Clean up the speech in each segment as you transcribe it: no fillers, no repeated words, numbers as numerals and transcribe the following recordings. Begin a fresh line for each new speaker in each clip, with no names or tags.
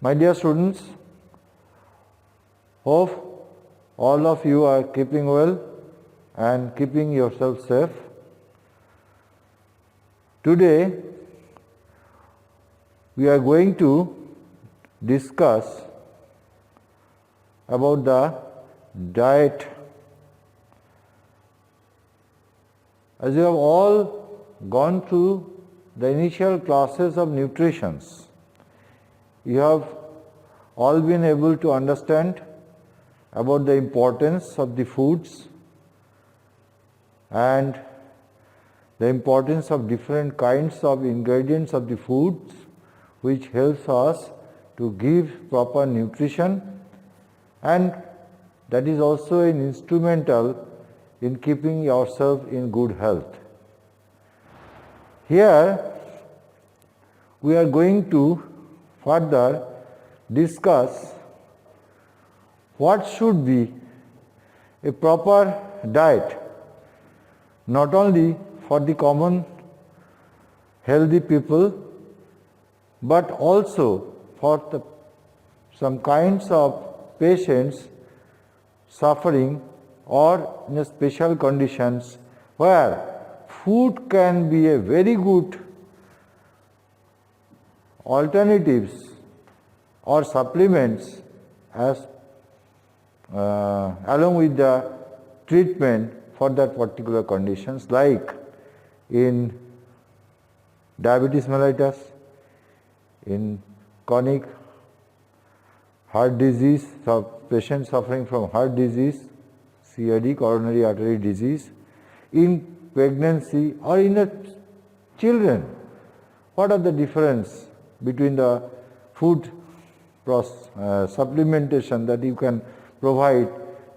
My dear students, hope all of you are keeping well and keeping yourself safe. Today, we are going to discuss about the diet. As you have all gone through the initial classes of nutrition, you have all been able to understand about the importance of the foods and the importance of different kinds of ingredients of the foods which helps us to give proper nutrition, and that is also an instrumental in keeping yourself in good health. Here we are going to further discuss what should be a proper diet, not only for the common healthy people, but also for some kinds of patients suffering or in special conditions where food can be a very good alternatives or supplements as along with the treatment for that particular conditions, like in diabetes mellitus, in chronic heart disease, patients suffering from heart disease, CAD, coronary artery disease, in pregnancy or in the children. What are the difference between the food supplementation that you can provide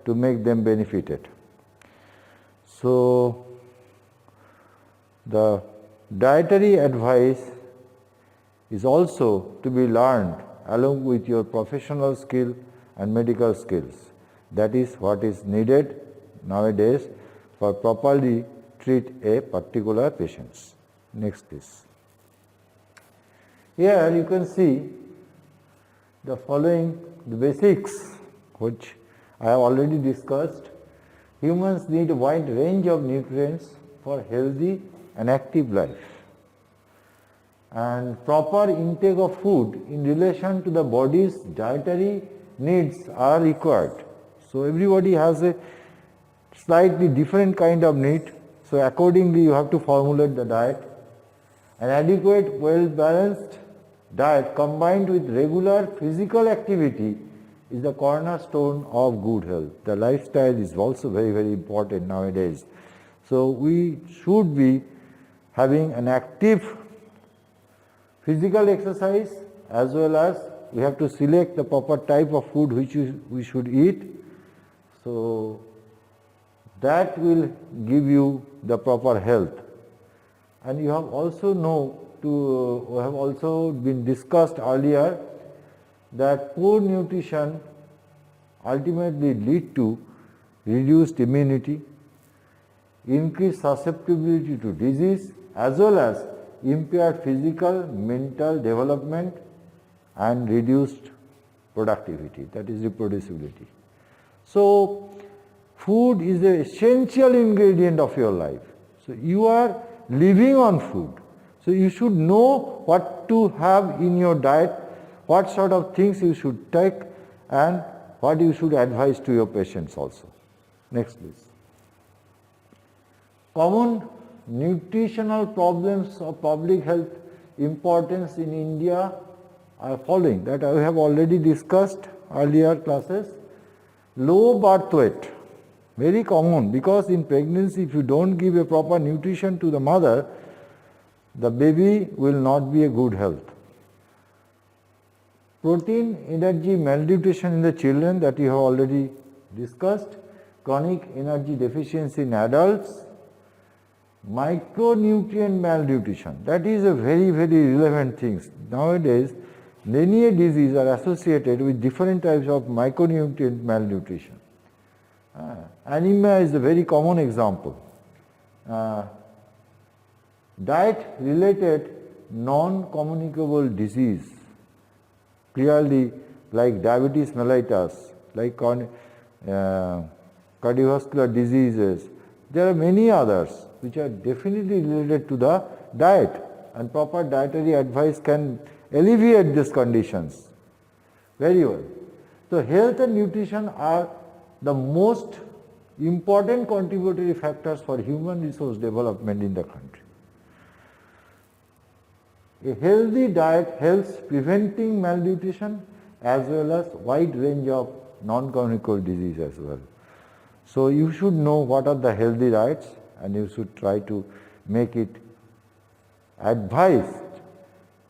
to make them benefited? So, the dietary advice is also to be learned along with your professional skill and medical skills. That is what is needed nowadays for properly treat a particular patient. Next please. Here you can see the following the basics which I have already discussed. Humans need a wide range of nutrients for healthy and active life, and proper intake of food in relation to the body's dietary needs are required. So everybody has a slightly different kind of need, so accordingly you have to formulate the diet. An adequate, well-balanced diet combined with regular physical activity is the cornerstone of good health. The lifestyle is also very, very important nowadays. So we should be having an active physical exercise, as well as we have to select the proper type of food which we should eat. So that will give you the proper health. And you have also have also been discussed earlier that poor nutrition ultimately lead to reduced immunity, increased susceptibility to disease, as well as impaired physical, mental development and reduced productivity, that is reproducibility. So food is an essential ingredient of your life. So you are living on food. So you should know what to have in your diet, what sort of things you should take, and what you should advise to your patients also. Next please. Common nutritional problems of public health importance in India are following, that I have already discussed earlier classes. Low birth weight, very common, because in pregnancy if you don't give a proper nutrition to the mother, the baby will not be a good health. Protein energy malnutrition in the children, that you have already discussed. Chronic energy deficiency in adults. Micronutrient malnutrition, that is a very, very relevant thing. Nowadays, many diseases are associated with different types of micronutrient malnutrition. Anemia is a very common example. Diet related non-communicable disease, clearly, like diabetes mellitus, like cardiovascular diseases. There are many others which are definitely related to the diet, and proper dietary advice can alleviate these conditions very well. So health and nutrition are the most important contributory factors for human resource development in the country. A healthy diet helps preventing malnutrition as well as wide range of non-communicable disease as well. So you should know what are the healthy diets, and you should try to make it advised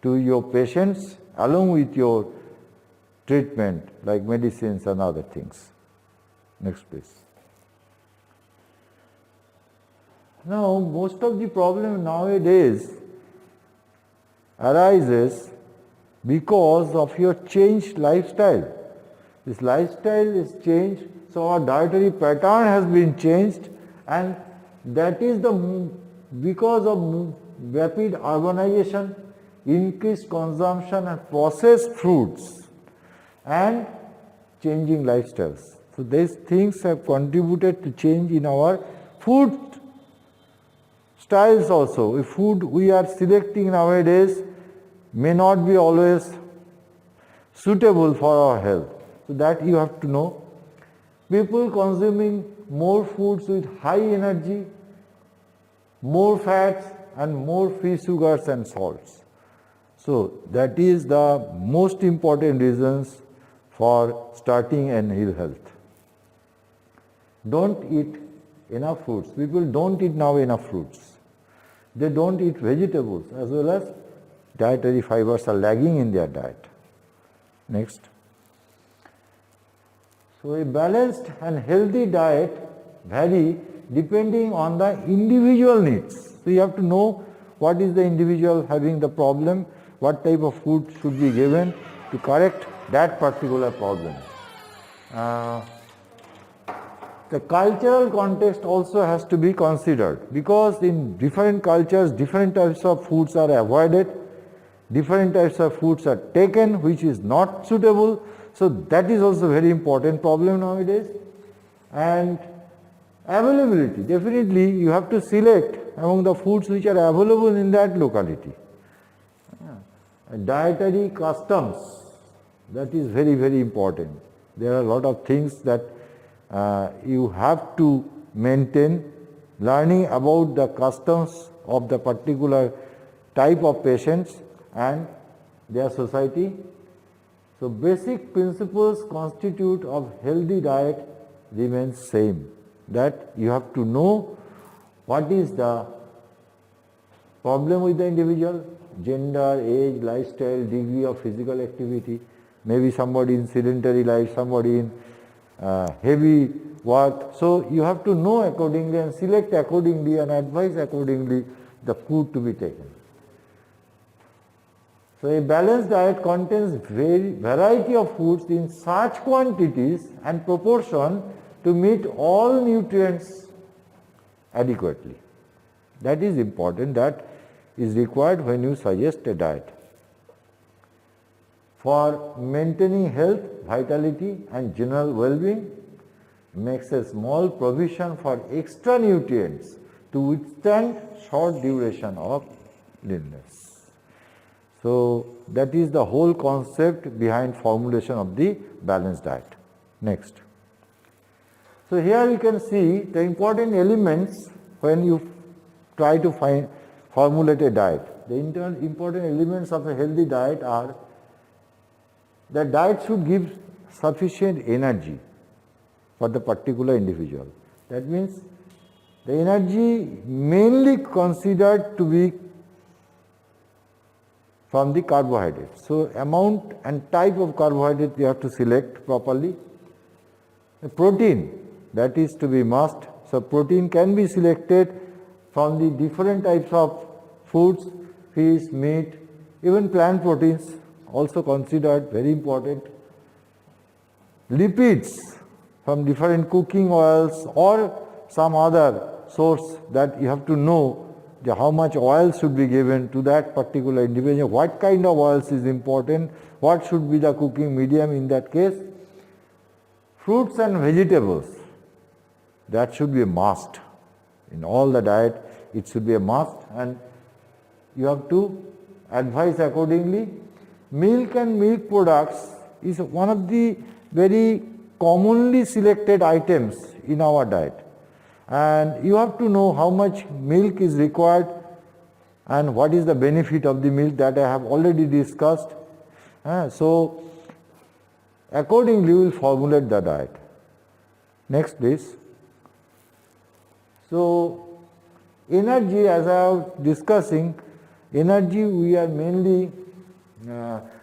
to your patients along with your treatment like medicines and other things. Next please. Now most of the problem nowadays arises because of your changed lifestyle. This lifestyle is changed, so our dietary pattern has been changed, and that is because of rapid urbanization, increased consumption of processed foods and changing lifestyles. So these things have contributed to change in our food styles also. The food we are selecting nowadays may not be always suitable for our health. So that you have to know. People consuming more foods with high energy, more fats and more free sugars and salts. So that is the most important reasons for starting an ill health. Don't eat enough fruits. People don't eat now enough fruits. They don't eat vegetables, as well as dietary fibers are lagging in their diet. Next. So a balanced and healthy diet vary depending on the individual needs. So you have to know what is the individual having the problem, what type of food should be given to correct that particular problem. The cultural context also has to be considered, because in different cultures, different types of foods are avoided, different types of foods are taken which is not suitable. So that is also very important problem nowadays. And availability, definitely you have to select among the foods which are available in that locality. Dietary customs, that is very, very important. There are a lot of things that you have to maintain, learning about the customs of the particular type of patients and their society. So basic principles constitute of healthy diet remains same, that you have to know what is the problem with the individual, gender, age, lifestyle, degree of physical activity, maybe somebody in sedentary life, somebody in heavy work. So you have to know accordingly and select accordingly and advise accordingly the food to be taken. So a balanced diet contains variety of foods in such quantities and proportion to meet all nutrients adequately. That is important, that is required when you suggest a diet. For maintaining health, vitality and general well-being, makes a small provision for extra nutrients to withstand short duration of illness. So that is the whole concept behind formulation of the balanced diet. Next. So here you can see the important elements when you try to formulate a diet. The important elements of a healthy diet are: the diet should give sufficient energy for the particular individual. That means the energy mainly considered to be from the carbohydrates. So amount and type of carbohydrate you have to select properly. The protein, that is to be must. So protein can be selected from the different types of foods, fish, meat, even plant proteins also considered, very important. Lipids from different cooking oils or some other source that you have to know how much oil should be given to that particular individual, what kind of oils is important, what should be the cooking medium in that case. Fruits and vegetables, that should be a must. In all the diet, it should be a must, and you have to advise accordingly. Milk and milk products is one of the very commonly selected items in our diet, and you have to know how much milk is required and what is the benefit of the milk, that I have already discussed. So accordingly we will formulate the diet. Next please. So energy, as I was discussing, energy we are mainly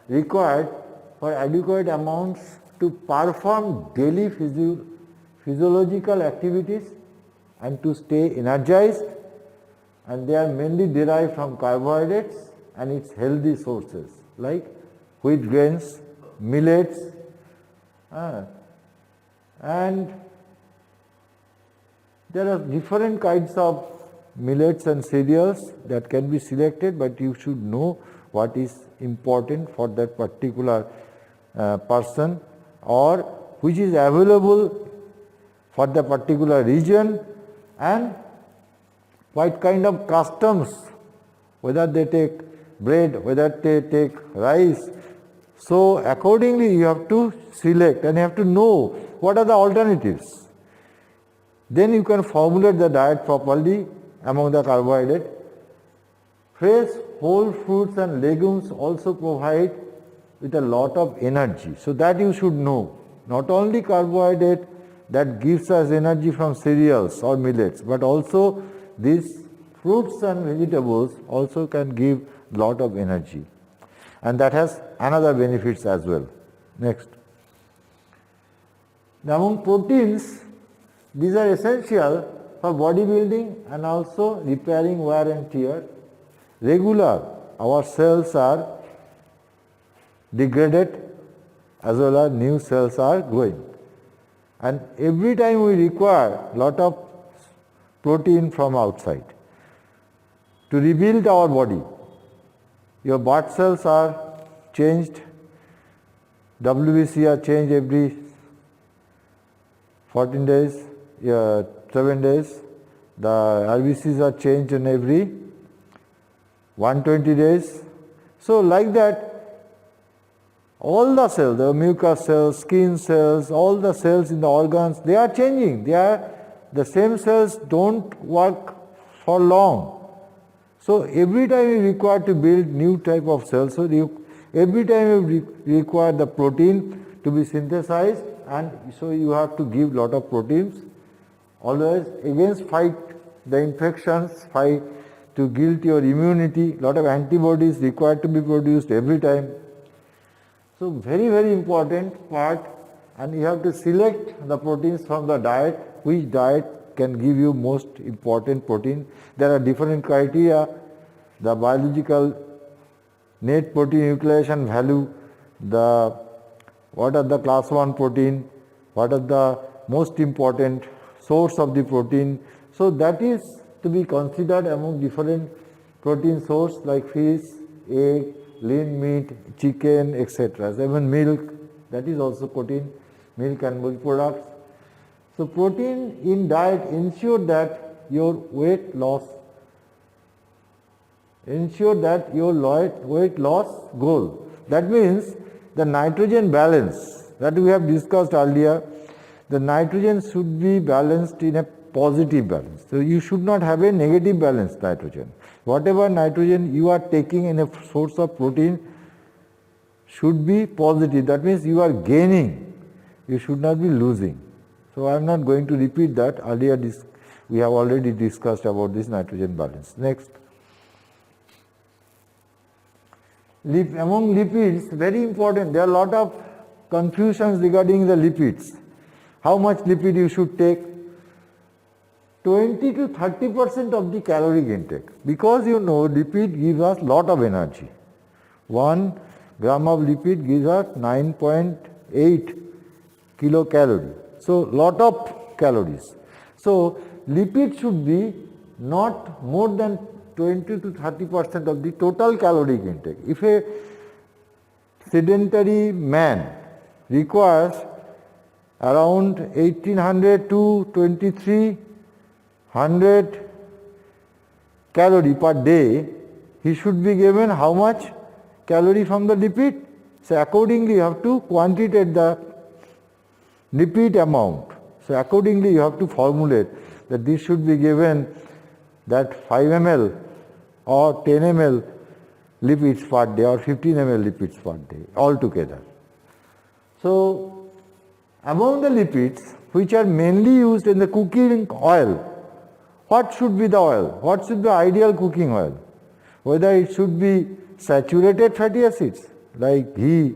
required for adequate amounts to perform daily physiological activities and to stay energized, and they are mainly derived from carbohydrates and its healthy sources like wheat grains, millets, and there are different kinds of millets and cereals that can be selected, but you should know what is important for that particular person, or which is available for the particular region, and what kind of customs, whether they take bread, whether they take rice. So accordingly you have to select and you have to know what are the alternatives. Then you can formulate the diet properly among the carbohydrate. Fresh whole fruits and legumes also provide with a lot of energy. So that you should know. Not only carbohydrate that gives us energy from cereals or millets, but also these fruits and vegetables also can give lot of energy. And that has another benefits as well. Next. Now among proteins, these are essential for bodybuilding and also repairing wear and tear. Regular, our cells are degraded as well as new cells are growing. And every time we require lot of protein from outside to rebuild our body. Your blood cells are changed, WBC are changed every 14 days, 7 days. The RBCs are changed in every 120 days. So like that, all the cells, the mucous cells, skin cells, all the cells in the organs, they are changing. The same cells don't work for long. So every time you require to build new type of cells, so every time you require the protein to be synthesized, and so you have to give lot of proteins. Always against fight the infections, fight to build your immunity, lot of antibodies required to be produced every time. So very, very important part, and you have to select the proteins from the diet, which diet can give you most important protein. There are different criteria, the biological net protein utilization value, what are the class 1 protein, what are the most important source of the protein. So that is to be considered among different protein source like fish, egg, lean meat, chicken, etc. Even milk, that is also protein, milk and milk products. So protein in diet ensure that your weight loss goal. That means the nitrogen balance that we have discussed earlier, the nitrogen should be balanced in a positive balance. So you should not have a negative balanced nitrogen. Whatever nitrogen you are taking in a source of protein should be positive. That means you are gaining, you should not be losing. So I am not going to repeat that. Earlier we have already discussed about this nitrogen balance. Next. Among lipids, very important, there are a lot of confusions regarding the lipids. How much lipid you should take? 20 to 30% of the caloric intake, because you know lipid gives us lot of energy. 1 gram of lipid gives us 9.8 kilocalorie. So lot of calories. So lipid should be not more than 20 to 30% of the total caloric intake. If a sedentary man requires around 1800 to 2300 calorie per day, he should be given how much calorie from the lipid? So accordingly you have to quantitate the lipid amount. So accordingly you have to formulate that this should be given that 5 ml or 10 ml lipids per day or 15 ml lipids per day altogether. So among the lipids which are mainly used in the cooking oil, what should be the oil? What should be the ideal cooking oil? Whether it should be saturated fatty acids like ghee,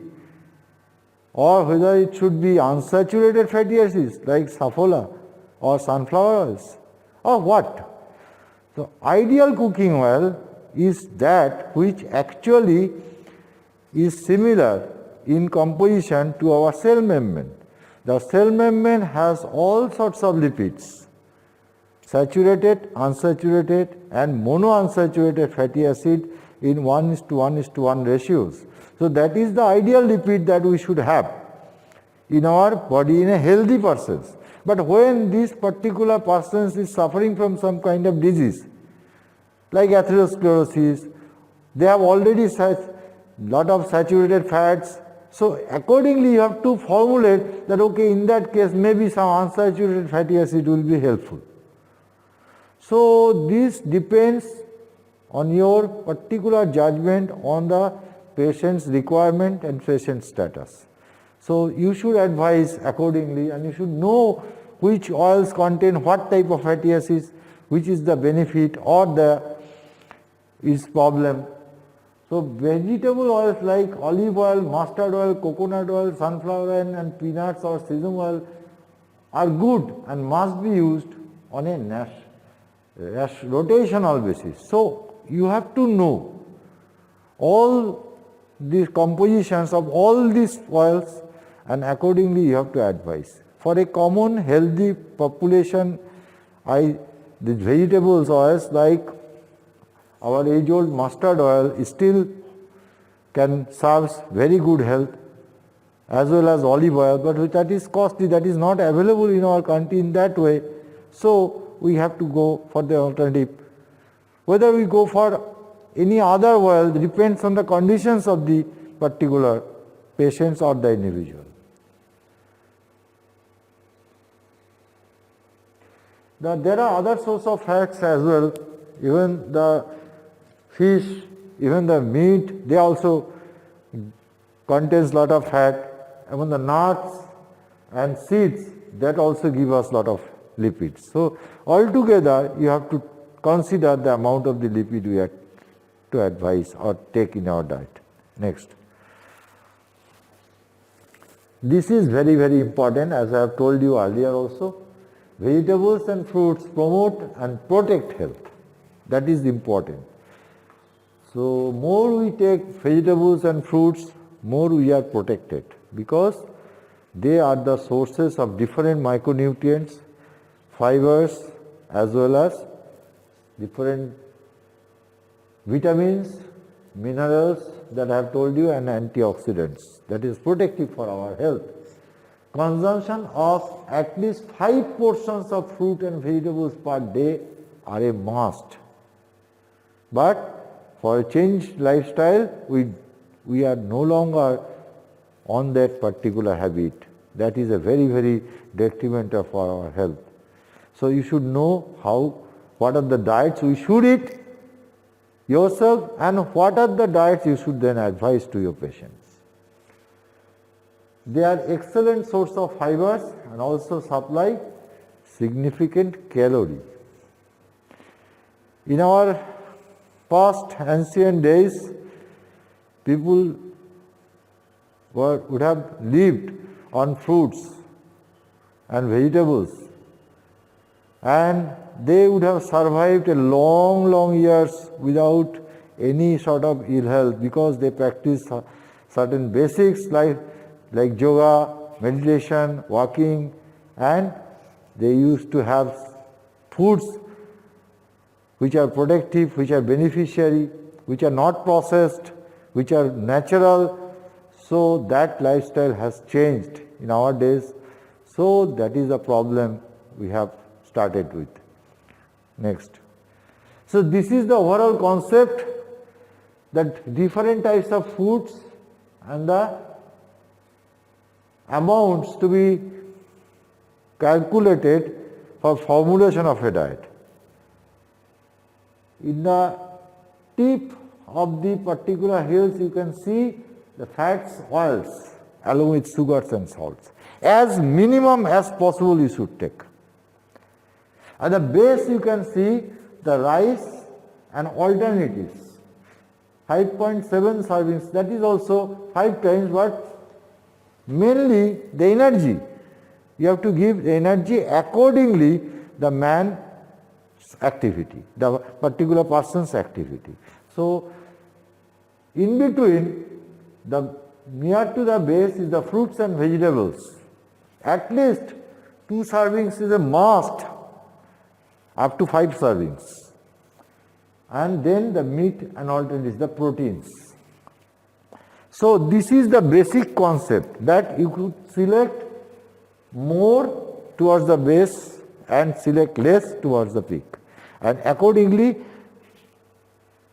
or whether it should be unsaturated fatty acids like safflower or sunflower oils, or what? So ideal cooking oil is that which actually is similar in composition to our cell membrane. The cell membrane has all sorts of lipids, saturated, unsaturated and monounsaturated fatty acid in 1:1:1 ratios. So that is the ideal lipid that we should have in our body in a healthy person. But when this particular person is suffering from some kind of disease, like atherosclerosis, they have already lot of saturated fats. So accordingly you have to formulate that okay, in that case maybe some unsaturated fatty acid will be helpful. So this depends on your particular judgment on the patient's requirement and patient status. So you should advise accordingly, and you should know which oils contain what type of fatty acids, which is the benefit or the is problem. So vegetable oils like olive oil, mustard oil, coconut oil, sunflower oil and peanuts or sesame oil are good and must be used on a rotational basis. So you have to know all the compositions of all these oils, and accordingly you have to advise. For a common healthy population, the vegetables oils like our age-old mustard oil still can serve very good health, as well as olive oil, but that is costly, that is not available in our country in that way. So we have to go for the alternative. Whether we go for any other oil depends on the conditions of the particular patients or the individual. Now, there are other sources of fats as well. Even the fish, even the meat, they also contains lot of fat. Even the nuts and seeds, that also give us lot of lipids. So altogether you have to consider the amount of the lipid we have to advise or take in our diet. Next. This is very, very important, as I have told you earlier also. Vegetables and fruits promote and protect health. That is important. So more we take vegetables and fruits, more we are protected, because they are the sources of different micronutrients, fibers, as well as different vitamins, minerals that I have told you, and antioxidants. That is protective for our health. Consumption of at least 5 portions of fruit and vegetables per day are a must. But for a changed lifestyle, we are no longer on that particular habit. That is a very, very detrimental for our health. So you should know what are the diets we should eat yourself, and what are the diets you should then advise to your patients. They are excellent source of fibers and also supply significant calorie. In our past ancient days, people would have lived on fruits and vegetables, and they would have survived a long years without any sort of ill health, because they practiced certain basics like yoga, meditation, walking, and they used to have foods which are protective, which are beneficiary, which are not processed, which are natural. So that lifestyle has changed in our days. So that is a problem we have started with. Next. So this is the overall concept, that different types of foods and the amounts to be calculated for formulation of a diet. In the tip of the particular hills you can see the fats, oils along with sugars and salts. As minimum as possible you should take. At the base you can see the rice and alternatives. 5.7 servings, that is also 5 times, but mainly the energy. You have to give the energy accordingly the man's activity, the particular person's activity. So in between, the near to the base is the fruits and vegetables. At least 2 servings is a must, up to 5 servings. And then the meat and alternatives, the proteins. So this is the basic concept, that you could select more towards the base and select less towards the peak. And accordingly,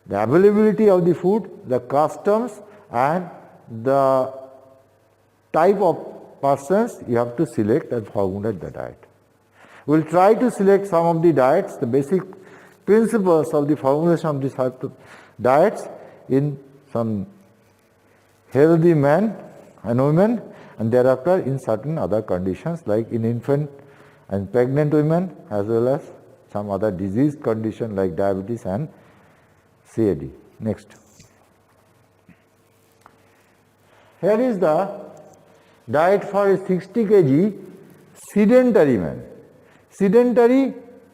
the availability of the food, the customs and the type of persons you have to select and formulate the diet. We will try to select some of the diets, the basic principles of the formulation of these type of diets in some healthy men and women, and thereafter in certain other conditions like in infant and pregnant women, as well as some other disease condition like diabetes and CAD. Next. Here is the diet for a 60 kg sedentary man. Sedentary,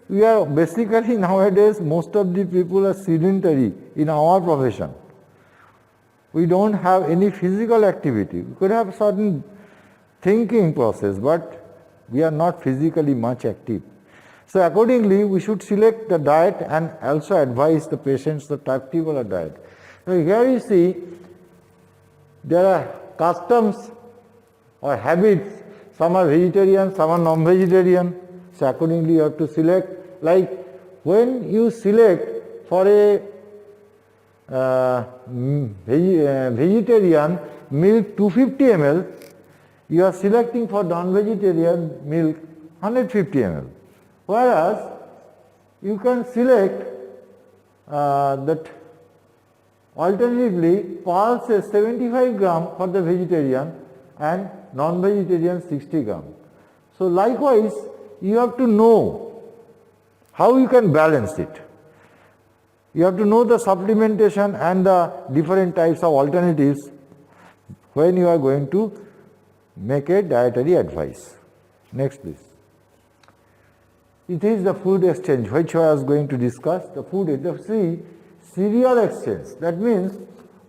we are basically nowadays most of the people are sedentary in our profession. We don't have any physical activity. We could have certain thinking process, but we are not physically much active. So accordingly, we should select the diet and also advise the patients the particular diet. So here you see there are customs or habits. Some are vegetarian, some are non-vegetarian. So accordingly, you have to select. Like when you select for a vegetarian milk 250 ml, you are selecting for non-vegetarian milk 150 ml. Whereas you can select that alternatively pulses 75 gram for the vegetarian and non-vegetarian 60 gram. So likewise, you have to know how you can balance it. You have to know the supplementation and the different types of alternatives when you are going to make a dietary advice. Next please. It is the food exchange which I was going to discuss. The food, cereal exchange. That means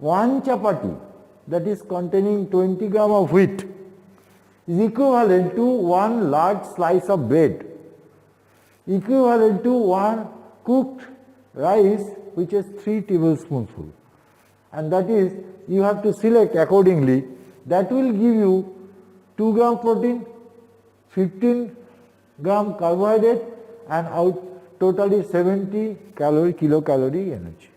one chapati that is containing 20 gram of wheat is equivalent to one large slice of bread, equivalent to one cooked rice which is 3 tablespoonfuls. And that is, you have to select accordingly. That will give you 2 gram protein, 15 gram carbohydrate and out totally 70 kilocalorie energy.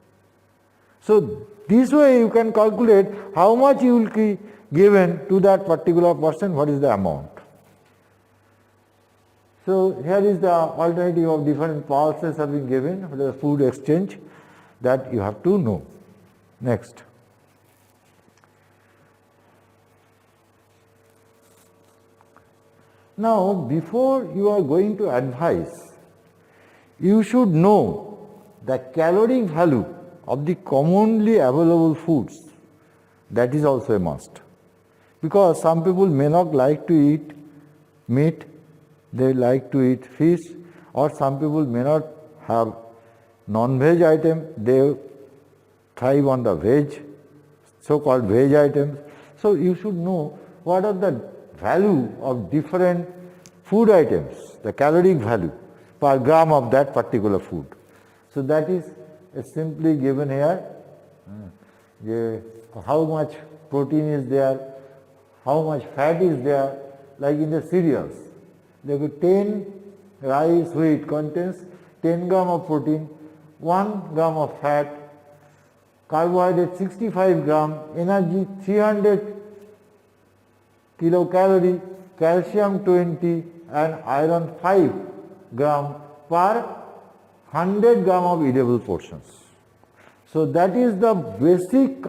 So this way you can calculate how much you will be given to that particular person, what is the amount. So here is the alternative of different pulses have been given for the food exchange that you have to know. Next. Now, before you are going to advise, you should know the caloric value of the commonly available foods. That is also a must. Because some people may not like to eat meat, they like to eat fish, or some people may not have non-veg item, they thrive on the veg, so-called veg items. So you should know what are the value of different food items, the caloric value per gram of that particular food. So that is simply given here. How much protein is there, how much fat is there, like in the cereals. There could 10 rice wheat contains 10 gram of protein, 1 gram of fat, carbohydrate 65 gram, energy 300 kilocalorie, calcium 20 and iron 5 gram per 100 gram of edible portions. So that is the basic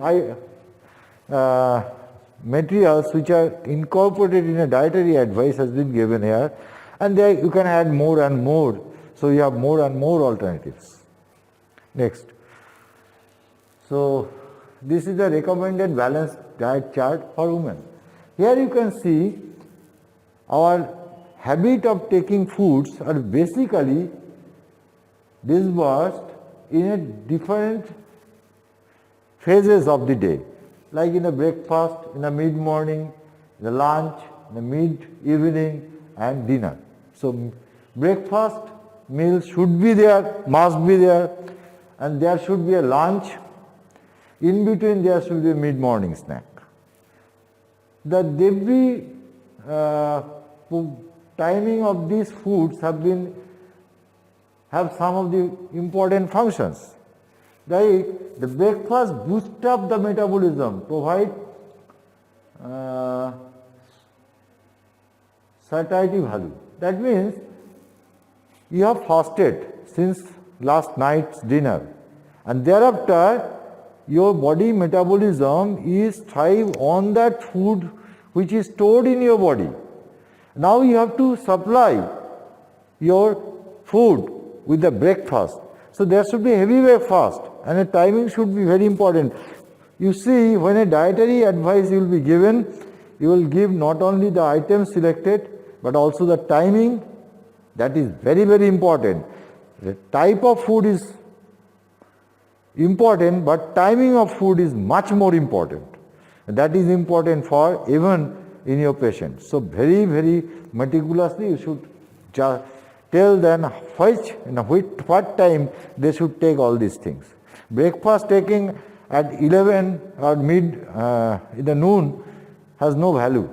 materials which are incorporated in a dietary advice has been given here, and there you can add more and more, so you have more and more alternatives. Next. So this is the recommended balanced diet chart for women. Here you can see our habit of taking foods are basically disbursed in a different phases of the day, like in the breakfast, in the mid-morning, the lunch, the mid-evening and dinner. So breakfast meal should be there, must be there, and there should be a lunch. In between there should be a mid-morning snack. The every timing of these foods have some of the important functions. Like the breakfast boosts up the metabolism, provide satiety value. That means you have fasted since last night's dinner, and thereafter your body metabolism is thrive on that food which is stored in your body. Now you have to supply your food with the breakfast. So there should be heavy breakfast, and the timing should be very important. You see, when a dietary advice will be given, you will give not only the items selected, but also the timing. That is very, very important. The type of food is important, but timing of food is much more important. And that is important for even in your patient. So very, very meticulously you should tell them what time they should take all these things. Breakfast taking at 11 or in the noon has no value.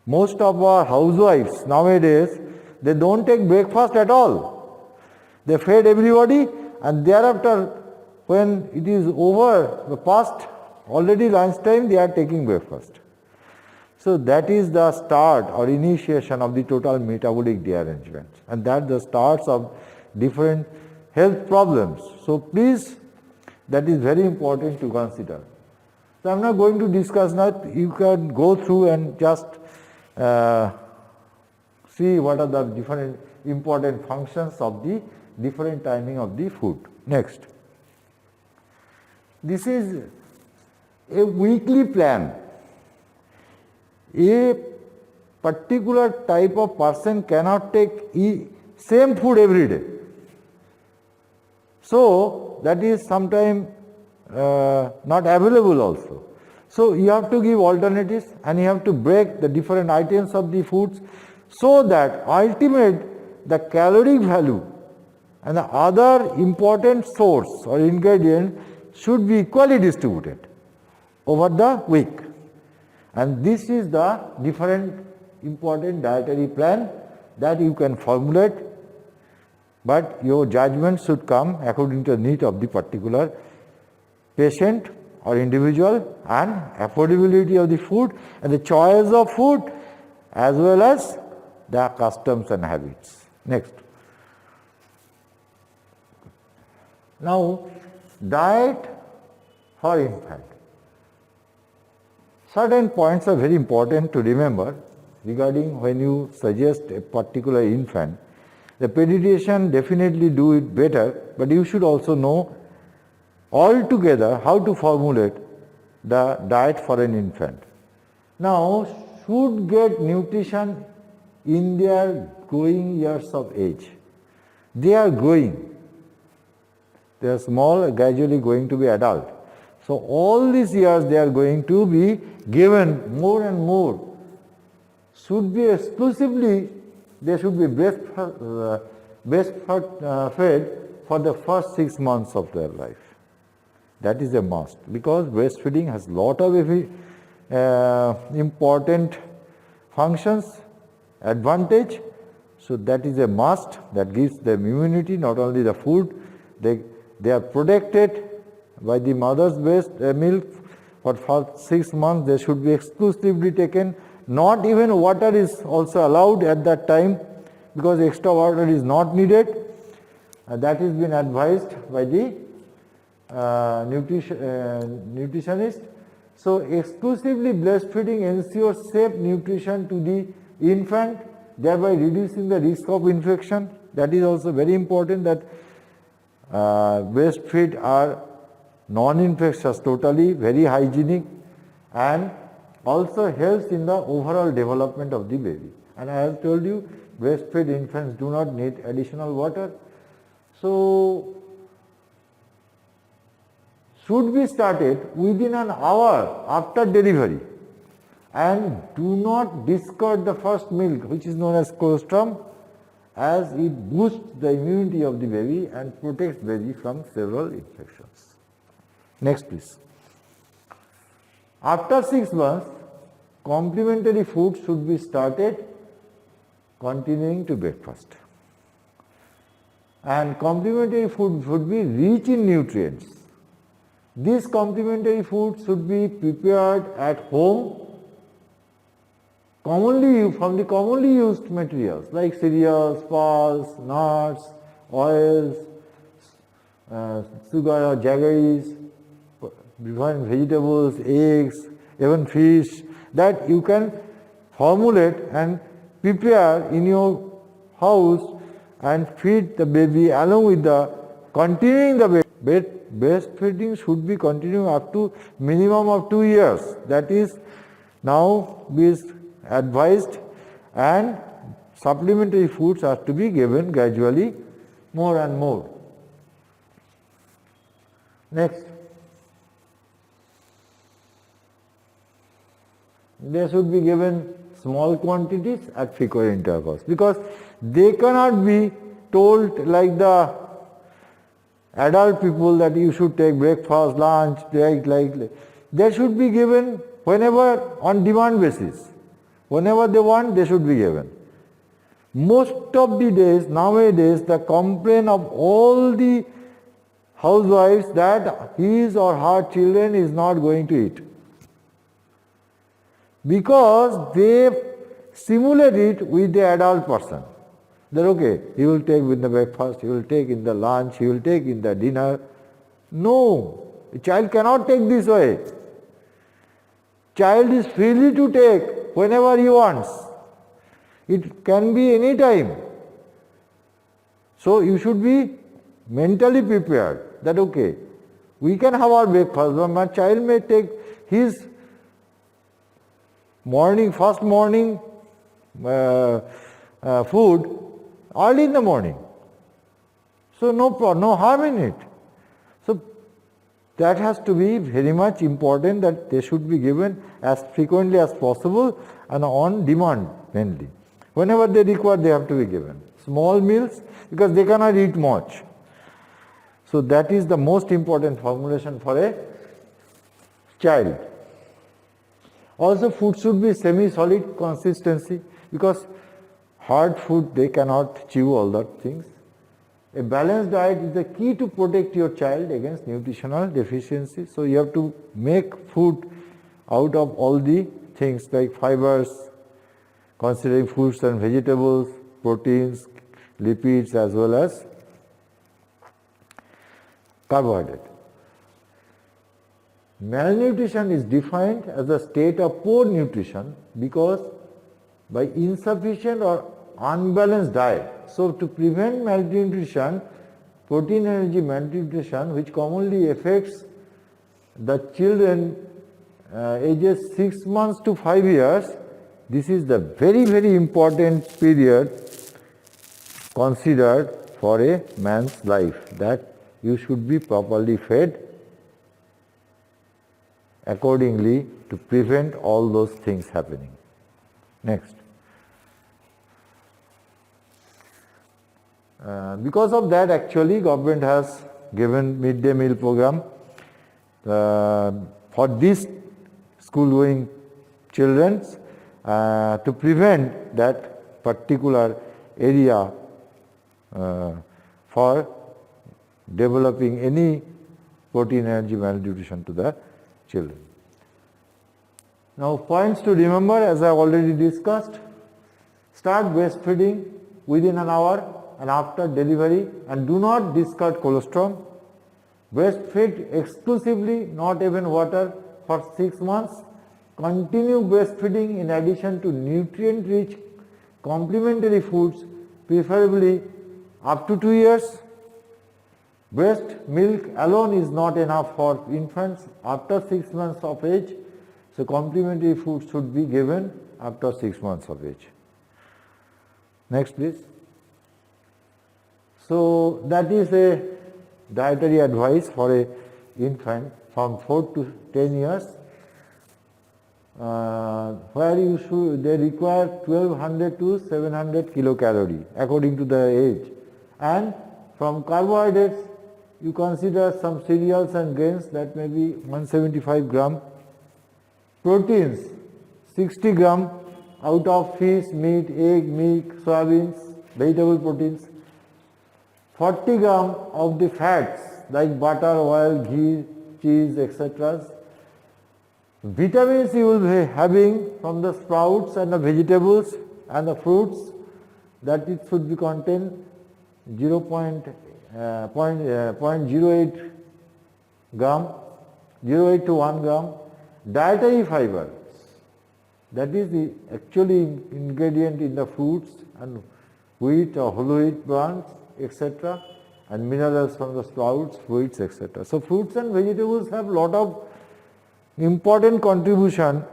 Most of our housewives nowadays, they don't take breakfast at all. They feed everybody, and thereafter when it is over, the past already lunchtime, they are taking breakfast. So that is the start or initiation of the total metabolic derangement, and that the starts of different health problems. So please, that is very important to consider. So I am not going to discuss that. You can go through and just see what are the different important functions of the different timing of the food. Next. This is a weekly plan. A particular type of person cannot take same food every day. So that is sometimes not available also. So you have to give alternatives, and you have to break the different items of the foods, so that ultimate the caloric value and the other important source or ingredient should be equally distributed over the week. And this is the different important dietary plan that you can formulate, but your judgment should come according to the need of the particular patient or individual, and affordability of the food and the choice of food, as well as the customs and habits. Next. Now, diet for infant. Certain points are very important to remember regarding when you suggest a particular infant. The pediatrician definitely do it better, but you should also know altogether how to formulate the diet for an infant. Now, should get nutrition in their growing years of age. They are growing. They are small, gradually going to be adult. So all these years they are going to be given more and more. Should be exclusively, they should be breastfed for the first 6 months of their life. That is a must, because breastfeeding has lot of important functions, advantage. So that is a must, that gives them immunity, not only the food, they are protected by the mother's breast milk. For first 6 months they should be exclusively taken. Not even water is also allowed at that time, because extra water is not needed. That has been advised by the nutritionist. So exclusively breastfeeding ensures safe nutrition to the infant, thereby reducing the risk of infection. That is also very important, that breastfeed are non-infectious totally, very hygienic, and also helps in the overall development of the baby. And I have told you, breastfed infants do not need additional water. So should be started within an hour after delivery, and do not discard the first milk, which is known as colostrum, as it boosts the immunity of the baby and protects baby from several infections. Next please. After 6 months, complementary food should be started, continuing to breakfast. And complementary food should be rich in nutrients. This complementary food should be prepared at home, from the commonly used materials like cereals, pulse, nuts, oils, sugar or jaggeries, refined vegetables, eggs, even fish, that you can formulate and prepare in your house and feed the baby along with the continuing the breastfeeding should be continuing up to minimum of 2 years. That is now is advised, and supplementary foods are to be given gradually more and more. Next. They should be given small quantities at frequent intervals, because they cannot be told like the adult people that you should take breakfast, lunch, they should be given whenever on demand basis. Whenever they want, they should be given. Most of the days, nowadays, the complaint of all the housewives that his or her children is not going to eat, because they simulate it with the adult person. That okay, he will take with the breakfast, he will take in the lunch, he will take in the dinner. No, a child cannot take this way. Child is freely to take whenever he wants. It can be any time. So you should be mentally prepared that okay, we can have our breakfast, but my child may take his first morning food early in the morning. So no harm in it. So that has to be very much important, that they should be given as frequently as possible and on demand mainly. Whenever they require, they have to be given. Small meals, because they cannot eat much. So that is the most important formulation for a child. Also food should be semi-solid consistency, because hard food they cannot chew all that things. A balanced diet is the key to protect your child against nutritional deficiency. So you have to make food out of all the things like fibers, considering fruits and vegetables, proteins, lipids, as well as carbohydrate. Malnutrition is defined as a state of poor nutrition because by insufficient or unbalanced diet. So to prevent malnutrition, protein energy malnutrition, which commonly affects the children ages 6 months to 5 years, this is the very, very important period considered for a man's life, that you should be properly fed accordingly to prevent all those things happening. Next. Because of that, actually, government has given midday meal program for these school-going children to prevent that particular area for developing any protein energy malnutrition to the children. Now, points to remember, as I already discussed: start breastfeeding within an hour and after delivery, and do not discard colostrum. Breastfeed exclusively, not even water, for 6 months. Continue breastfeeding in addition to nutrient-rich complementary foods, preferably up to 2 years. Breast milk alone is not enough for infants after 6 months of age, so complementary food should be given after 6 months of age. Next, please. So that is a dietary advice for a infant from 4 to 10 years, where they require 1200 to 700 kilocalorie according to the age. And from carbohydrates, you consider some cereals and grains, that may be 175 gram. Proteins, 60 gram out of fish, meat, egg, milk, soybeans, vegetable proteins. 40 gram of the fats like butter, oil, ghee, cheese, etc. Vitamins you will be having from the sprouts and the vegetables and the fruits, that it should be contain 0.08 gram, 0.8 to 1 gram. Dietary fiber, that is the actually ingredient in the fruits and wheat or whole wheat bran, etc., and minerals from the sprouts, fruits, etc. So fruits and vegetables have lot of important contribution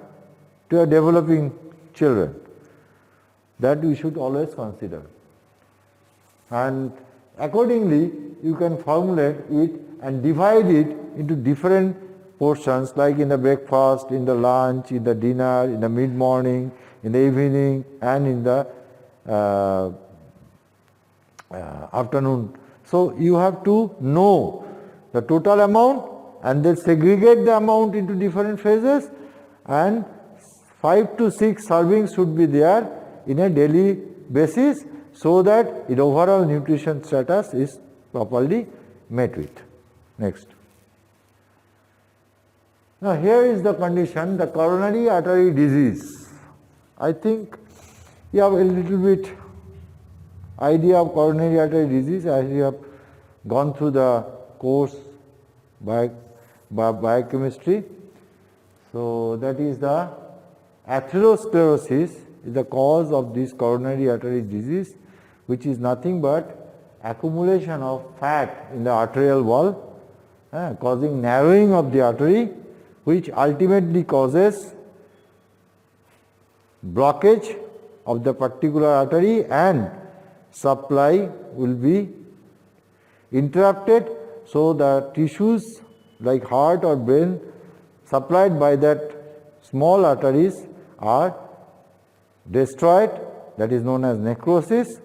to a developing children, that we should always consider. And accordingly, you can formulate it and divide it into different portions, like in the breakfast, in the lunch, in the dinner, in the mid-morning, in the evening, and in the afternoon. So you have to know the total amount and then segregate the amount into different phases, and 5 to 6 servings should be there in a daily basis, so that its overall nutrition status is properly met with. Next. Now here is the condition, the coronary artery disease. I think you have a little bit idea of coronary artery disease as you have gone through the course by biochemistry. So that is the atherosclerosis is the cause of this coronary artery disease, which is nothing but accumulation of fat in the arterial wall, causing narrowing of the artery, which ultimately causes blockage of the particular artery, and supply will be interrupted. So the tissues like heart or brain supplied by that small arteries are destroyed, that is known as necrosis,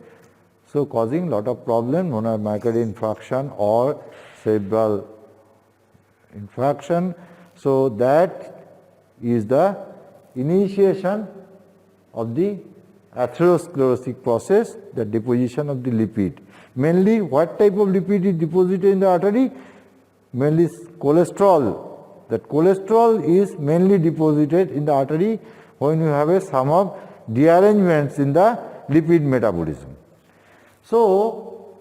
so causing lot of problem known as myocardial infarction or cerebral infarction. So that is the initiation of the atherosclerotic process, the deposition of the lipid. Mainly what type of lipid is deposited in the artery? Mainly cholesterol. That cholesterol is mainly deposited in the artery when you have some of derangements in the lipid metabolism. So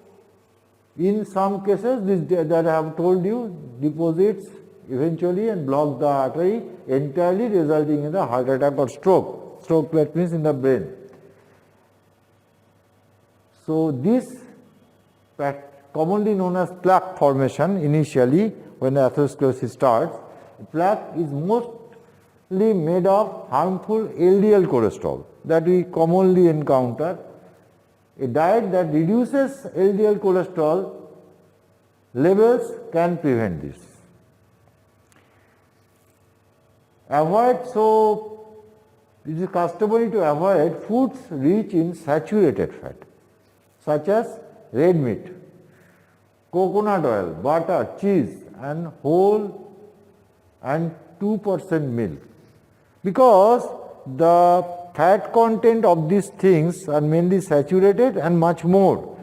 in some cases, this that I have told you deposits eventually and block the artery entirely, resulting in the heart attack or stroke. Stroke, that means in the brain. So this commonly known as plaque formation initially when the atherosclerosis starts. Plaque is mostly made of harmful LDL cholesterol that we commonly encounter. A diet that reduces LDL cholesterol levels can prevent this. It is customary to avoid foods rich in saturated fat, such as red meat, coconut oil, butter, cheese and whole and 2% milk. Because the fat content of these things are mainly saturated and much more.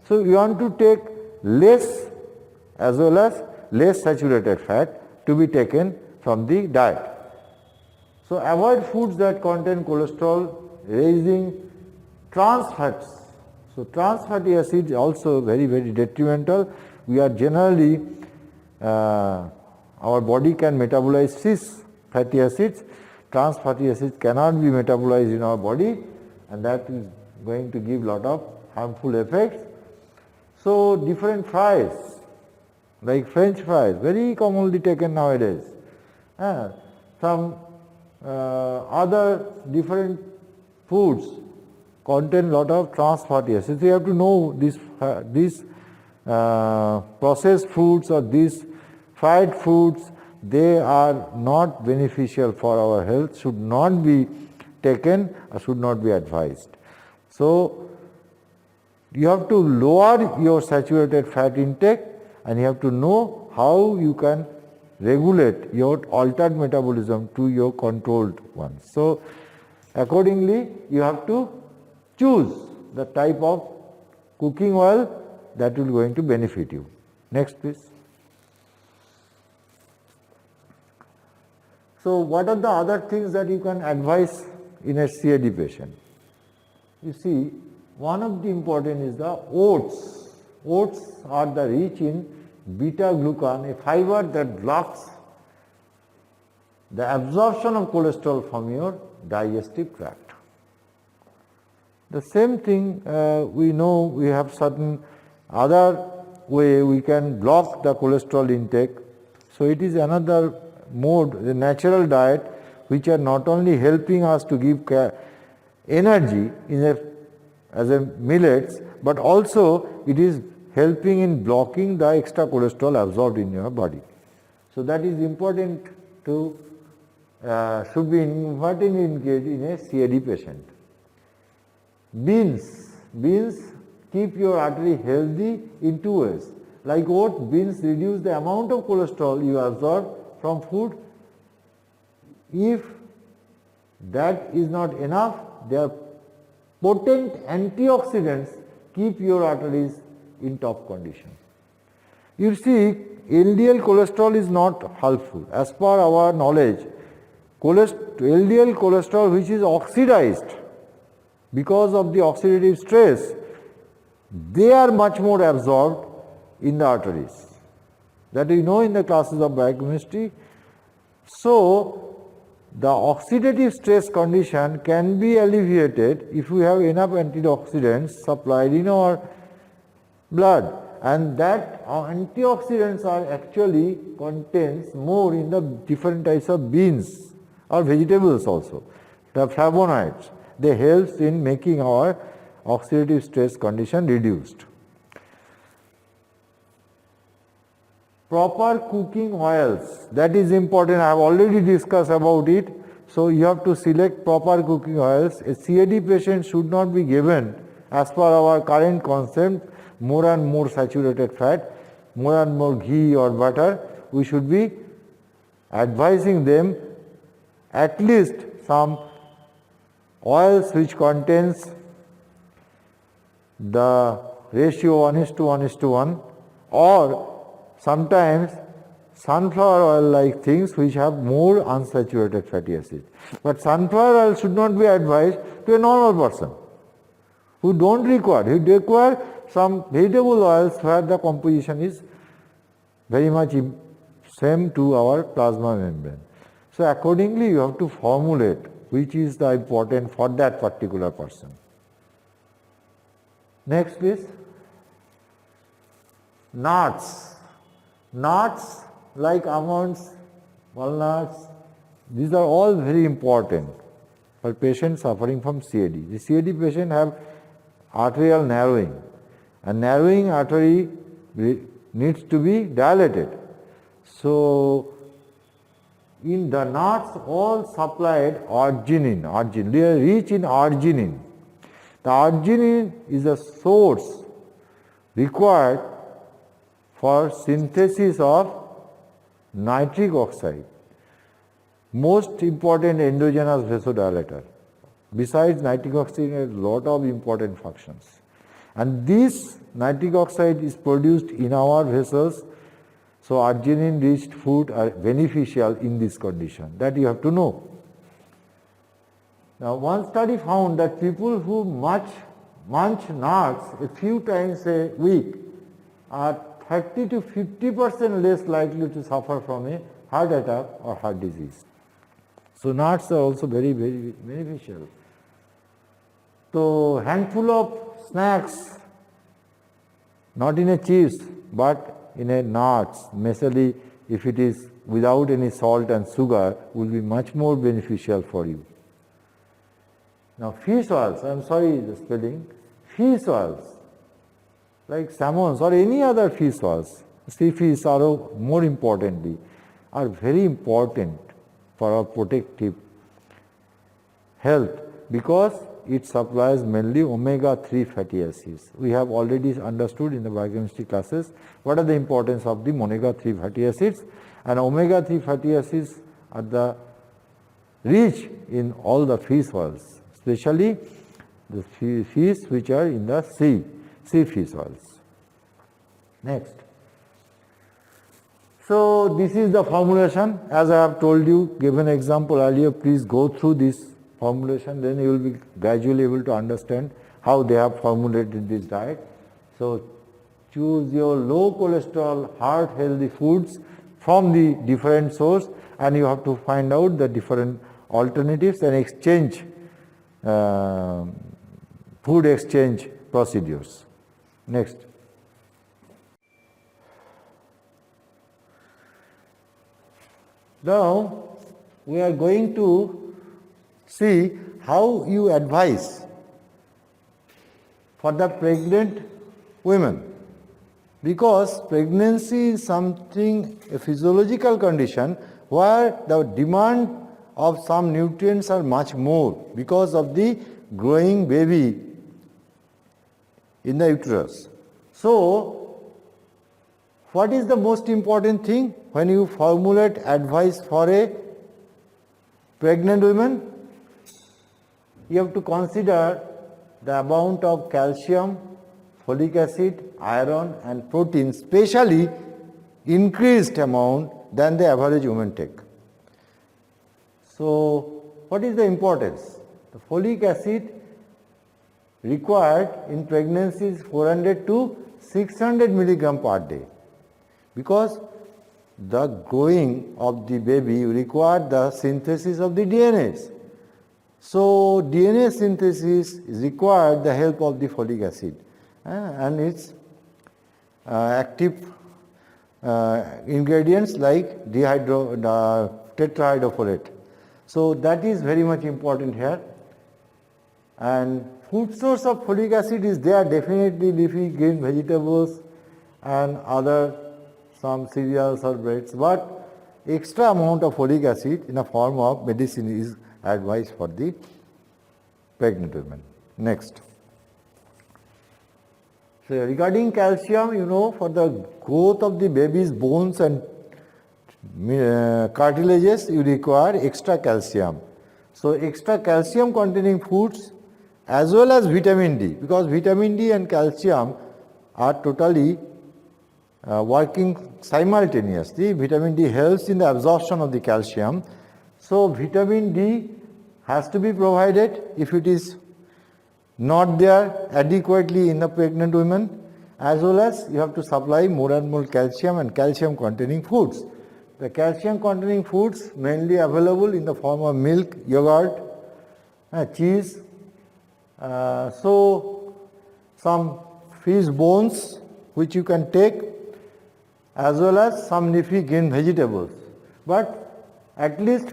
So you want to take less as well as less saturated fat to be taken from the diet. So avoid foods that contain cholesterol raising trans fats. So trans fatty acids also very detrimental. We are generally our body can metabolize cis fatty acids. Trans fatty acids cannot be metabolized in our body, and that is going to give lot of harmful effects. So different fries like French fries, very commonly taken nowadays. Some other different foods contain lot of trans fatty acids. You have to know these processed foods or these fried foods, they are not beneficial for our health, should not be taken or should not be advised. So you have to lower your saturated fat intake and you have to know how you can regulate your altered metabolism to your controlled one. So accordingly you have to choose the type of cooking oil that will going to benefit you. Next please. So what are the other things that you can advise in a CAD patient? You see, one of the important is the oats. Oats are the rich in beta-glucan, a fiber that blocks the absorption of cholesterol from your digestive tract. The same thing we know we have certain other way we can block the cholesterol intake. So it is another mode, the natural diet, which are not only helping us to give energy as a millets, but also it is helping in blocking the extra cholesterol absorbed in your body. So that is important to should be important in a CAD patient. Beans keep your artery healthy in two ways. Like oat, beans reduce the amount of cholesterol you absorb from food. If that is not enough, their potent antioxidants keep your arteries in top condition. You see, LDL cholesterol is not helpful. As per our knowledge, LDL cholesterol which is oxidized because of the oxidative stress, they are much more absorbed in the arteries. That we know in the classes of biochemistry. So the oxidative stress condition can be alleviated if we have enough antioxidants supplied in our blood, and that antioxidants are actually contains more in the different types of beans or vegetables also. The flavonoids, they help in making our oxidative stress condition reduced. Proper cooking oils, that is important. I have already discussed about it. So you have to select proper cooking oils. A CAD patient should not be given, as per our current concept, more and more saturated fat, more and more ghee or butter. We should be advising them at least some oils which contains the ratio 1:1:1, or sometimes sunflower oil like things which have more unsaturated fatty acids. But sunflower oil should not be advised to a normal person who don't require, who require some vegetable oils where the composition is very much same to our plasma membrane. So accordingly you have to formulate which is the important for that particular person. Next please. Nuts. Nuts like almonds, walnuts, these are all very important for patients suffering from CAD. The CAD patient have arterial narrowing, and narrowing artery needs to be dilated. So in the nuts all supplied arginine, they are rich in arginine. The arginine is a source required for synthesis of nitric oxide, most important endogenous vasodilator. Besides nitric oxide, has a lot of important functions. And this nitric oxide is produced in our vessels, so arginine-rich food are beneficial in this condition. That you have to know. Now, one study found that people who munch nuts a few times a week are 30 to 50% less likely to suffer from a heart attack or heart disease. So, nuts are also very, very beneficial. So, handful of snacks, not in a chips, but in a nuts, especially if it is without any salt and sugar, will be much more beneficial for you. Now, fish oils, I am sorry the spelling, fish oils, like salmons or any other fish oils, sea fish are more importantly, are very important for our protective health because it supplies mainly omega-3 fatty acids. We have already understood in the biochemistry classes what are the importance of the omega-3 fatty acids, and omega-3 fatty acids are the rich in all the fish oils, especially the fish which are in the sea fish oils. Next. So, this is the formulation. As I have told you, given example earlier, please go through this formulation, then you will be gradually able to understand how they have formulated this diet. So, choose your low cholesterol, heart healthy foods from the different source, and you have to find out the different alternatives and exchange food exchange procedures. Next. Now, we are going to see how you advise for the pregnant women, because pregnancy is something, a physiological condition where the demand of some nutrients are much more because of the growing baby in the uterus. So, what is the most important thing when you formulate advice for a pregnant woman? You have to consider the amount of calcium, folic acid, iron and protein, especially increased amount than the average woman take. So, what is the importance? The folic acid required in pregnancy is 400 to 600 milligram per day, because the growing of the baby required the synthesis of the DNAs. So, DNA synthesis is required the help of the folic acid and its active ingredients like tetrahydrofolate. So, that is very much important here. And food source of folic acid is there, definitely leafy green vegetables and other some cereals or breads, but extra amount of folic acid in a form of medicine is advised for the pregnant women. Next. So, regarding calcium, you know, for the growth of the baby's bones and cartilages, you require extra calcium. So, extra calcium containing foods as well as vitamin D, because vitamin D and calcium are totally working simultaneously. Vitamin D helps in the absorption of the calcium. So, vitamin D has to be provided if it is not there adequately in the pregnant women, as well as you have to supply more and more calcium and calcium containing foods. The calcium containing foods mainly available in the form of milk, yogurt, cheese. So, some fish bones which you can take, as well as some leafy green vegetables, but at least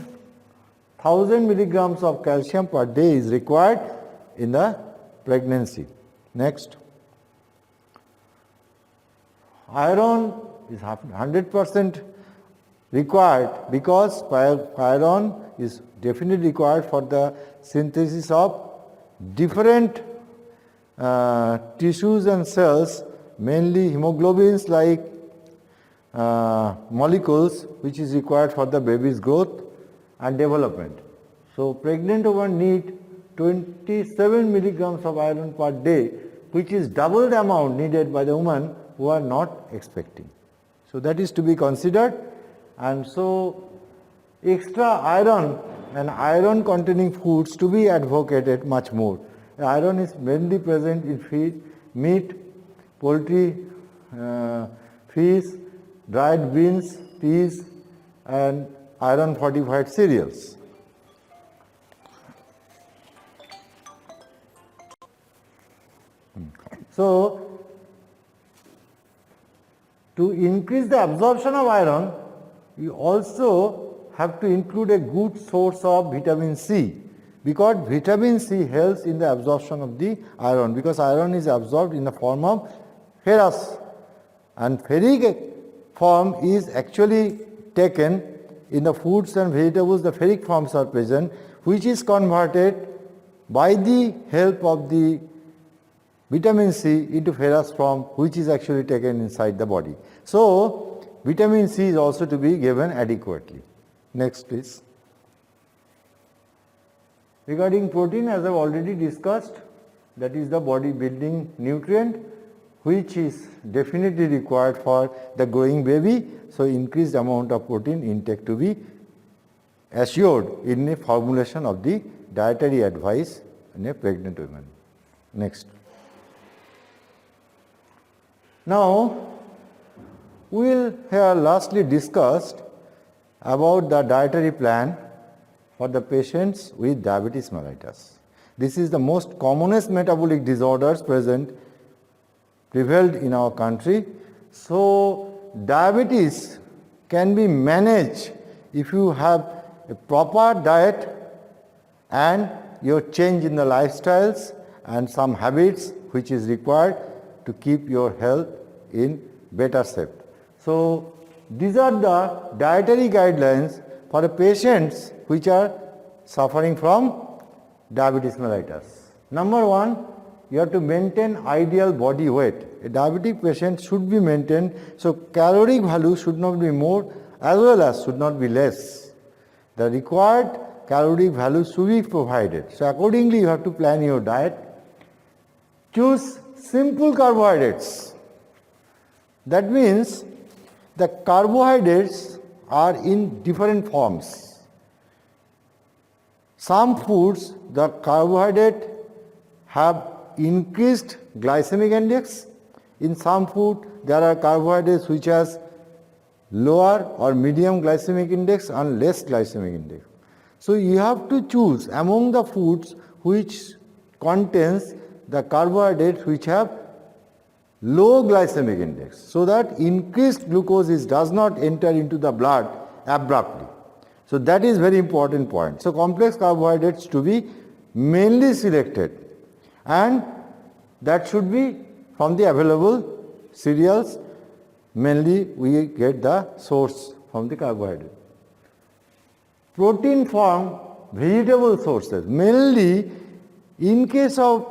1000 milligrams of calcium per day is required in the pregnancy. Next. Iron is 100% required, because iron is definitely required for the synthesis of different tissues and cells mainly hemoglobins like molecules which is required for the baby's growth and development. So pregnant women need 27 milligrams of iron per day, which is double the amount needed by the women who are not expecting. So that is to be considered, and so extra iron and iron containing foods to be advocated much more. The iron is mainly present in fish, meat, poultry, fish, dried beans, peas, and iron fortified cereals. So, to increase the absorption of iron, you also have to include a good source of vitamin C, because vitamin C helps in the absorption of the iron, because iron is absorbed in the form of ferrous, and ferric form is actually taken in the foods and vegetables. The ferric forms are present, which is converted by the help of the vitamin C into ferrous form, which is actually taken inside the body. So vitamin C is also to be given adequately. Next please. Regarding protein, as I have already discussed, that is the body building nutrient which is definitely required for the growing baby. So increased amount of protein intake to be assured in a formulation of the dietary advice in a pregnant woman. Next. Now we will here lastly discussed about the dietary plan for the patients with diabetes mellitus. This is the most commonest metabolic disorders prevailed in our country. So diabetes can be managed if you have a proper diet and your change in the lifestyles and some habits which is required to keep your health in better shape. So these are the dietary guidelines for the patients which are suffering from diabetes mellitus. Number one, you have to maintain ideal body weight. A diabetic patient should be maintained, so caloric value should not be more as well as should not be less. The required caloric value should be provided. So accordingly you have to plan your diet. Choose simple carbohydrates. That means the carbohydrates are in different forms. Some foods, the carbohydrate have increased glycemic index. In some food, there are carbohydrates which has lower or medium glycemic index and less glycemic index. So you have to choose among the foods which contains the carbohydrates which have low glycemic index, so that increased glucose does not enter into the blood abruptly. So that is very important point. So complex carbohydrates to be mainly selected, and that should be from the available cereals. Mainly we get the source from the carbohydrate. Protein from vegetable sources. Mainly in case of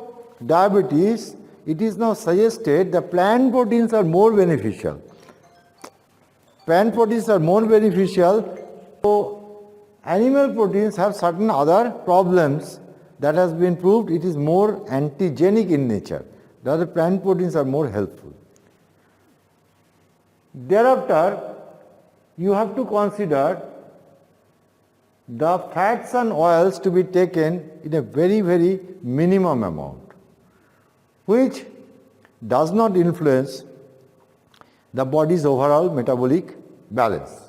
diabetes, it is now suggested the plant proteins are more beneficial. Plant proteins are more beneficial. So animal proteins have certain other problems that has been proved. It is more antigenic in nature. The other plant proteins are more helpful. Thereafter, you have to consider the fats and oils to be taken in a very, very minimum amount, which does not influence the body's overall metabolic balance.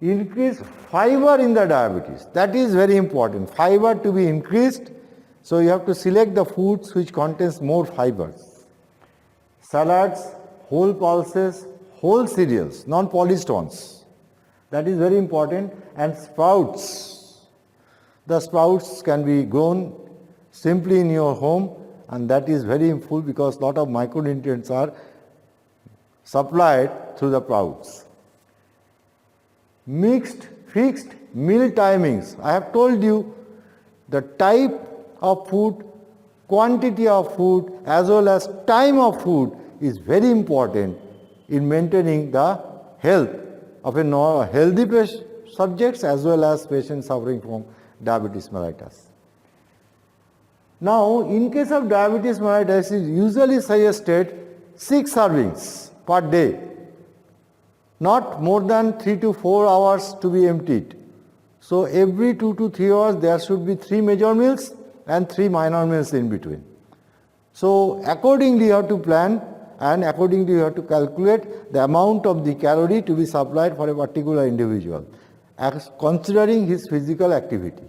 Increase fiber in the diabetes. That is very important. Fiber to be increased, so you have to select the foods which contains more fibers. Salads, whole pulses, whole cereals, non-polished ones. That is very important. And sprouts. The sprouts can be grown simply in your home, and that is very helpful because a lot of micronutrients are supplied through the sprouts. Fixed meal timings. I have told you the type of food, quantity of food as well as time of food is very important in maintaining the health of a healthy subjects as well as patients suffering from diabetes mellitus. Now, in case of diabetes mellitus, it is usually suggested 6 servings per day, not more than 3 to 4 hours to be emptied. So, every 2 to 3 hours there should be 3 major meals and 3 minor meals in between. So, accordingly you have to plan and accordingly you have to calculate the amount of the calorie to be supplied for a particular individual, as considering his physical activity.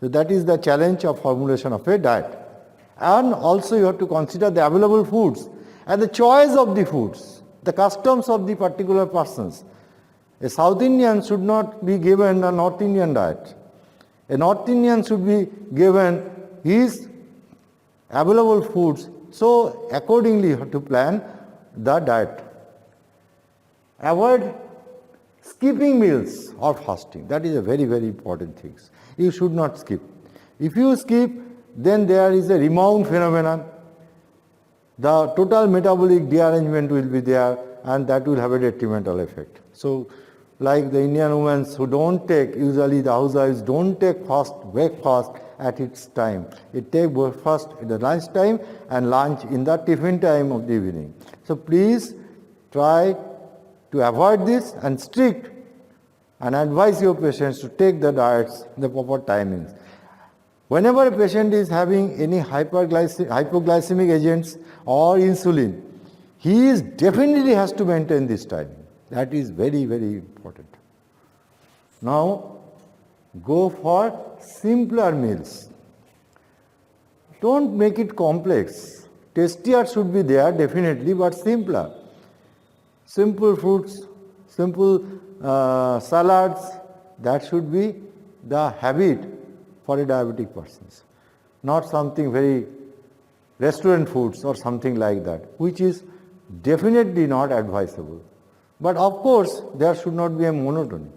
So, that is the challenge of formulation of a diet. And also you have to consider the available foods and the choice of the foods, the customs of the particular persons. A South Indian should not be given a North Indian diet. A North Indian should be given his available foods. So, accordingly you have to plan the diet. Avoid skipping meals or fasting. That is a very, very important thing. You should not skip. If you skip, then there is a rebound phenomenon. The total metabolic derangement will be there and that will have a detrimental effect. So, like the Indian women who don't take, usually the housewives don't take breakfast at its time. It take breakfast at the lunch time and lunch in the tiffin time of the evening. So, please try to avoid this and strict and advise your patients to take the diets in the proper timings. Whenever a patient is having any hypoglycemic agents or insulin, he definitely has to maintain this timing. That is very, very important. Now, go for simpler meals. Don't make it complex. Tastier should be there definitely, but simpler. Simple fruits, simple salads, that should be the habit for a diabetic person. Not something very restaurant foods or something like that, which is definitely not advisable. But of course, there should not be a monotony.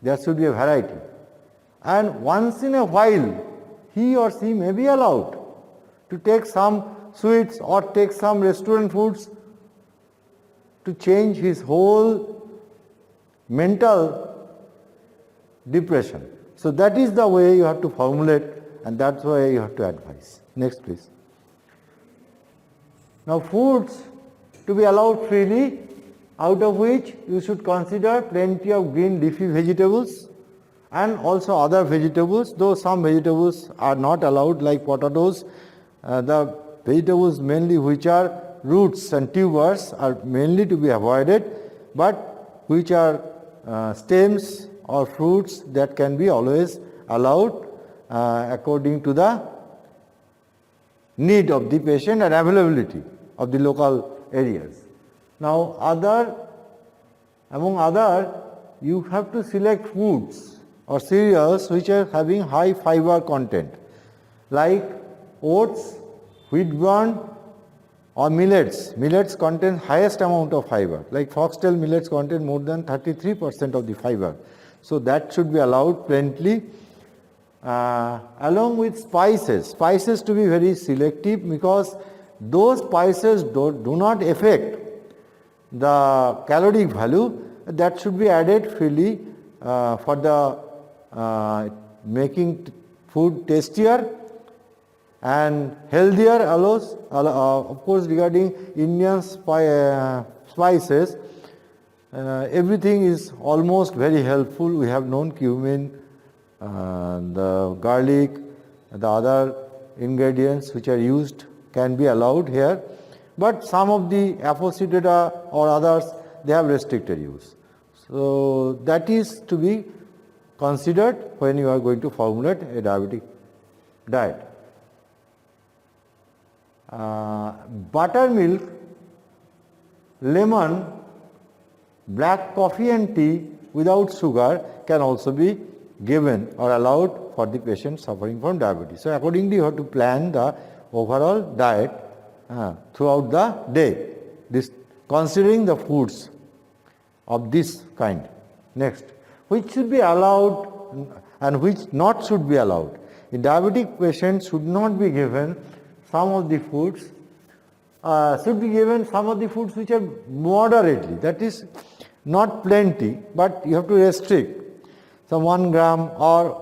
There should be a variety. And once in a while, he or she may be allowed to take some sweets or take some restaurant foods to change his whole mental depression. So that is the way you have to formulate and that's why you have to advise. Next please. Now foods to be allowed freely, out of which you should consider plenty of green leafy vegetables and also other vegetables, though some vegetables are not allowed like potatoes. The vegetables mainly which are roots and tubers are mainly to be avoided, but which are stems or fruits that can be always allowed according to the need of the patient and availability of the local areas. Now among other, you have to select foods or cereals which are having high fiber content like oats, wheat bran or millets. Millets contain highest amount of fiber, like foxtail millets contain more than 33% of the fiber. So that should be allowed plenty. Along with spices. Spices to be very selective because those spices do not affect the caloric value. That should be added freely for the making food tastier and healthier. Of course, regarding Indian spices, everything is almost very helpful. We have known cumin, the garlic, the other ingredients which are used can be allowed here, but some of the apocetata or others, they have restricted use. So that is to be considered when you are going to formulate a diabetic diet. Buttermilk, lemon, black coffee and tea without sugar can also be given or allowed for the patient suffering from diabetes. So accordingly you have to plan the overall diet throughout the day, this considering the foods of this kind. Next, which should be allowed and which not should be allowed. In diabetic patients should not be given some of the foods should be given some of the foods which are moderately, that is not plenty, but you have to restrict. Some 1 gram or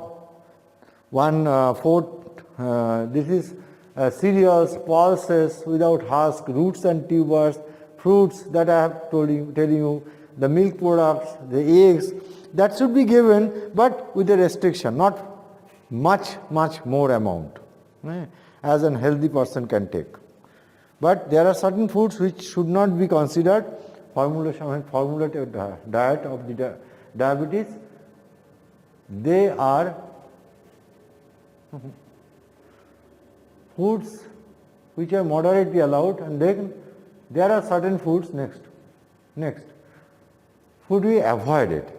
1/4. This is cereals, pulses without husk, roots and tubers, fruits that I have telling you, the milk products, the eggs, that should be given, but with a restriction, not much more amount as a healthy person can take. But there are certain foods which should not be considered formulated diet of the diabetes. They are foods which are moderately allowed, and then there are certain foods next food we avoided.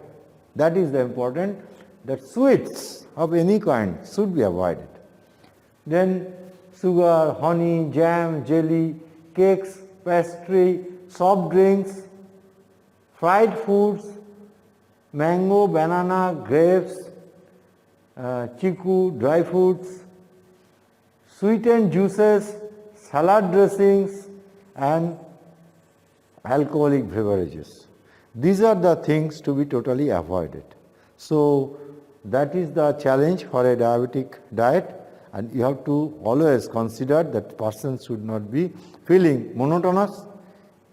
That is the important, that sweets of any kind should be avoided. Then sugar, honey, jam, jelly, cakes, pastry, soft drinks, fried foods, mango, banana, grapes, chiku, dry fruits, sweetened juices, salad dressings, and alcoholic beverages. These are the things to be totally avoided. So that is the challenge for a diabetic diet, and you have to always consider that person should not be feeling monotonous.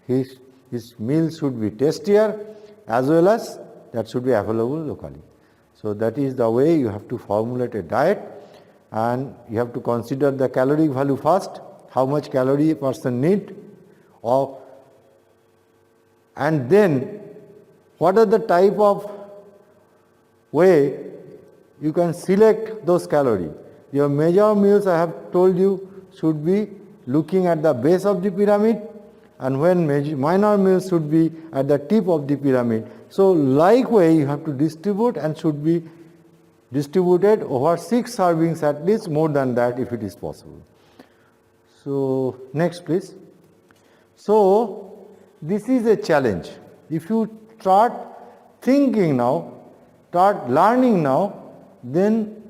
His meal should be tastier, as well as that should be available locally. So that is the way you have to formulate a diet, and you have to consider the caloric value first, how much calorie a person need, and then what are the type of way you can select those calories. Your major meals, I have told you, should be looking at the base of the pyramid, and when minor meals should be at the tip of the pyramid. So likewise you have to distribute, and should be distributed over 6 servings at least, more than that if it is possible. So next please. So this is a challenge. If you start thinking now, start learning now, then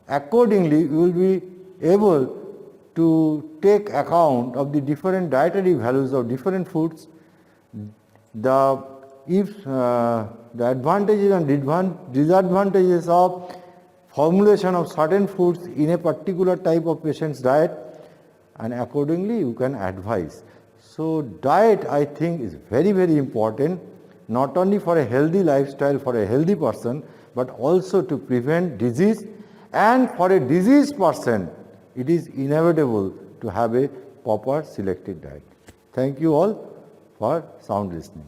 accordingly you will be able to take account of the different dietary values of different foods, the advantages and disadvantages of formulation of certain foods in a particular type of patient's diet, and accordingly you can advise. So diet, I think, is very important, not only for a healthy lifestyle for a healthy person, but also to prevent disease, and for a diseased person it is inevitable to have a proper selected diet. Thank you all for sound listening.